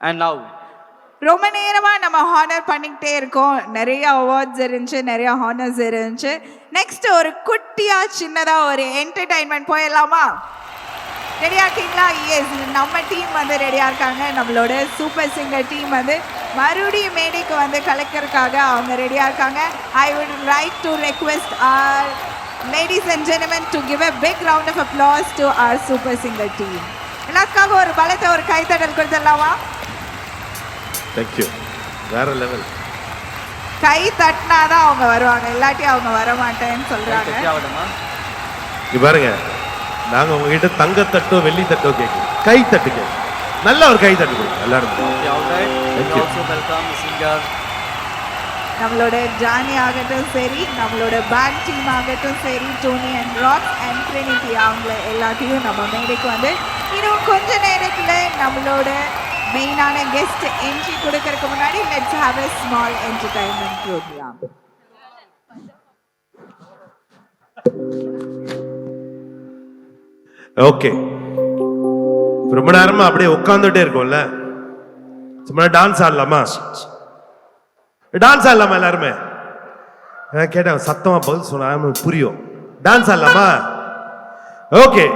and now ரொம்ப நேரமா நம்ம ஹானர் பண்ணிக்கிட்டே இருக்கோம். நிறைய அவார்ட்ஸ் இருந்துச்சு, நிறைய ஹானர்ஸ் இருந்துச்சு. நெக்ஸ்ட் ஒரு குட்டியா சின்னதா ஒரு என்டர்டைன்மெண்ட் போயிடலாமா? ரெடியா இருக்கீங்களா? எஸ், நம்ம டீம் வந்து ரெடியா இருக்காங்க. நம்மளோட சூப்பர் சிங்கர் டீம் வந்து மறுபடியும் மேடைக்கு வந்து கலக்கிறதுக்காக அவங்க ரெடியா இருக்காங்க. I would like to request our ladies and gentlemen to give a big round of applause to our super singer team. எல்லாத்துக்காக ஒரு பலத்த ஒரு கைத்தட்டல் கொடுத்துடலாமா? தேங்க்யூ. வேற லெவல். கை தட்டினாதான் அவங்க வருவாங்க, இல்லாட்டி அவங்க வர மாட்டேன்னு சொல்றாங்க. இங்க பாருங்க, நாங்க உங்ககிட்ட தங்க தட்டோ வெள்ளி தட்டோ கேட்கணும், கை தட்டு கேட்கணும். நல்ல ஒரு கை தட்டு கொடுங்க எல்லாரும். நம்மளோட ஜானி ஆகட்டும் சரி, நம்மளோட பேண்ட் டீம் ஆகட்டும் சரி, Tony and Rock and Trinity அவங்கள எல்லாத்தையும் நம்ம மேடைக்கு வந்து இன்னும் கொஞ்ச நேரத்துல நம்மளோட மெயினான கெஸ்ட் என்ட்ரி கொடுக்கறதுக்கு முன்னாடி let's have a small entertainment program. Okay, ரொம்ப நேரமா அப்படியே உட்கார்ந்துட்டே இருக்கோம்ல, சும்மா டான்ஸ் ஆடலாமா? டான்ஸ் ஆடலாமா எல்லாருமே? கேட்டேன், சத்தமா பதில் சொன்னா புரியும். டான்ஸ் ஆடலாமா? ஓகே,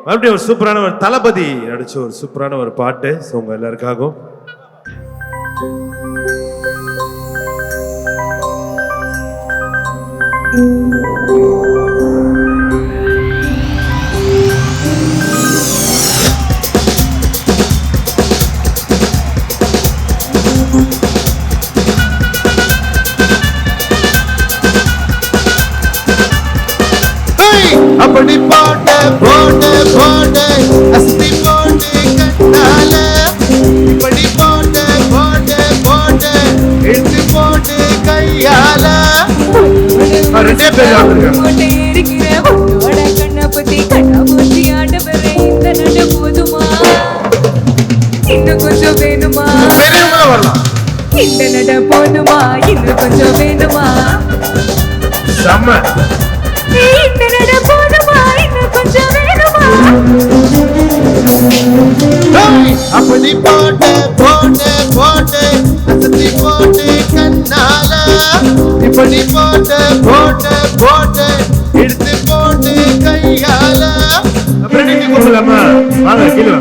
மறுபடியும் ஒரு சூப்பரான ஒரு தளபதி நடிச்ச ஒரு சூப்பரான ஒரு பாட்டு உங்க எல்லாருக்காகவும். அப்படி போட்டு போட்டு போட்டு அஸ்தி போட்டு கண்ணால, இப்படி போட்டு போட்டு போட்டு எடுத்து போட்டு கையால. ரெண்டே பேர் கண்ண பத்தி கண்ணா பூச்சி ஆட்ட பெற இந்த நட போதுமா, இன்னும் கொஞ்சம் வேணுமா? வரலாம். இந்த நட போதுமா, இன்னும் கொஞ்சம் வேணுமா? செம்ம. இந்த நட போதுமா, இன்னும் கொஞ்சம் வேணுமா? அப்படி போட்டு போட்டு போட்டு அசத்தி போட்டு கண்ணால, இப்படி போட்டு போட்டு போட்டு எடுத்து போட்டு கையால. அப்புறம் நீங்க கூப்பிடலாமா? வாங்க கீழே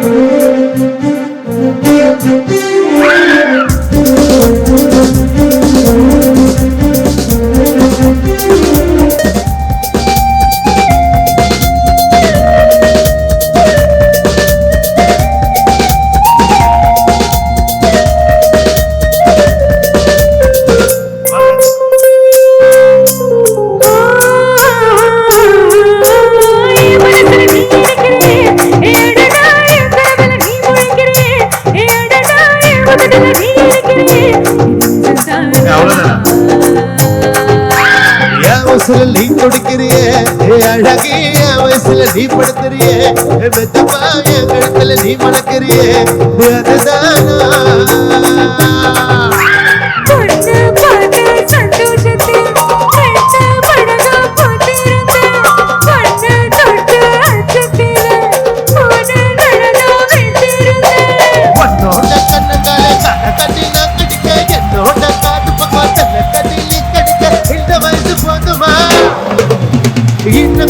நீ கொடுக்கிறியே அழகிய வயசுல நீ படுத்துறியே, மெத்தமா என் கழுத்துல நீ மணக்கிறியே, அதுதானா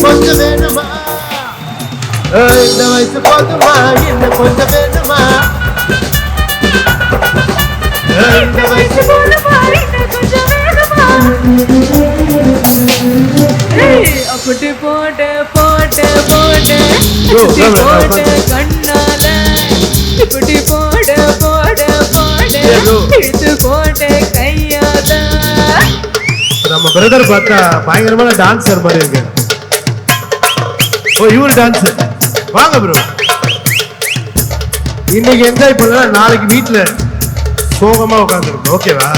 கொஞ்சம் வேணுமா? இந்த வயசு போதுமா, இன்னும் கொஞ்சம் வேணுமா? இந்த வயசு போதுமா, இன்னும் கொஞ்சம் வேணுமா? அப்படி போட்டு போட்டு போட்டு போட்டு கண்ணால, இப்படி போட்டு போட்டு போட்டு இழுத்து போட்டு கையால. நம்ம பிரதர் பார்த்தா பயங்கரமான டான்சர் மாதிரி இருக்கு. ஓ, இவர் டான்சர். வாங்க ப்ரோ, இன்னைக்கு என்ஜாய் பண்ணலாம், நாளைக்கு வீட்டுல சோகமா உட்காந்துருக்கோம். ஓகேவா?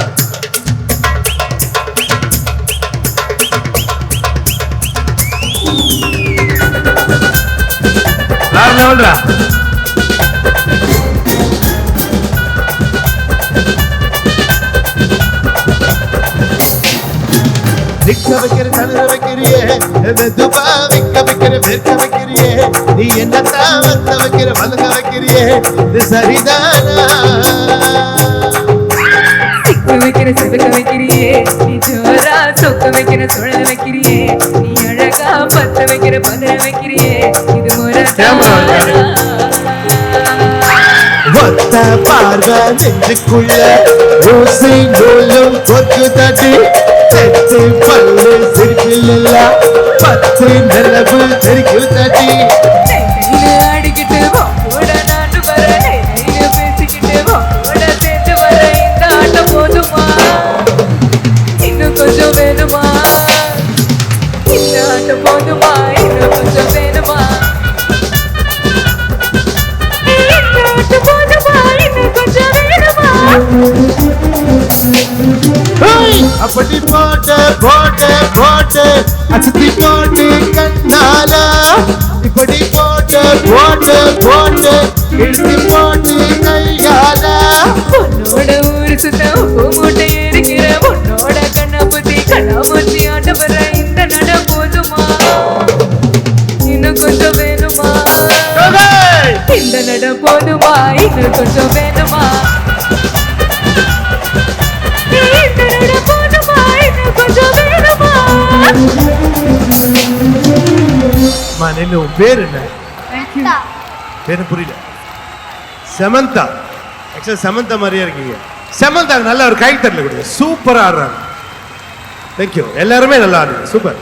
வேற லெவல்ரா. நிக்க வைக்கிற தளர வைக்கிறியே மெதுவா விக்க வைக்கிற வெறுக்க வைக்கிறியே நீ என்னத்தான் வந்த வைக்கிற வளங்க வைக்கிறியே இது சரிதானா சிக்க வைக்கிற சிவக்க வைக்கிறியே நீ ஜோரா சொக்க வைக்கிற சுழல வைக்கிறியே நீ அழகா பத்த வைக்கிற பதற வைக்கிறியே இது முறைதானா ஒத்த பார்வை நெஞ்சுக்குள்ள ஊசி நூலும் கொத்து தட்டி தெத்து பல்லு சிரிப்பில் பத்து நிலவு தெருக்கு தட்டி ஆடிக்கிட்டு கூட நாட்டு வர பேசிக்கிட்டு கூட சேர்ந்து வர இந்த ஆட்டம் போதுமா இன்னும் கொஞ்சம் வேணுமா இந்த ஆட்டம் போதுமா இன்னும் கொஞ்சம் வேணுமா அப்படி போட்டு போட்டு போட்டு அசத்தி போட்டு கண்ணாலா இப்படி போட்டு போட்டு போட்டு இழுத்து போட்டு கையாலா உன்னோட ஊரு சுத்த உப்பு மூட்டை இருக்கிற உன்னோட கண்ணை பத்தி கண்ணாமூச்சி ஆட்ட வர இந்த நட போதுமா இன்னும் கொஞ்சம் வேணுமா இந்த நட போதுமா இன்னும் கொஞ்சம் வேணுமா இந்த நட போதுமா இன்னும் கொஞ்சம் வேணுமா நின்னு உன் பேர் என்ன பேரு புரியல சமந்தா ஆக்சுவலா சமந்தா மாதிரியா இருக்கீங்க சமந்தா நல்ல ஒரு கை தட்டல கொடுங்க சூப்பரா ஆடுறாங்க தேங்க்யூ எல்லாருமே நல்லா ஆடுறீங்க சூப்பர்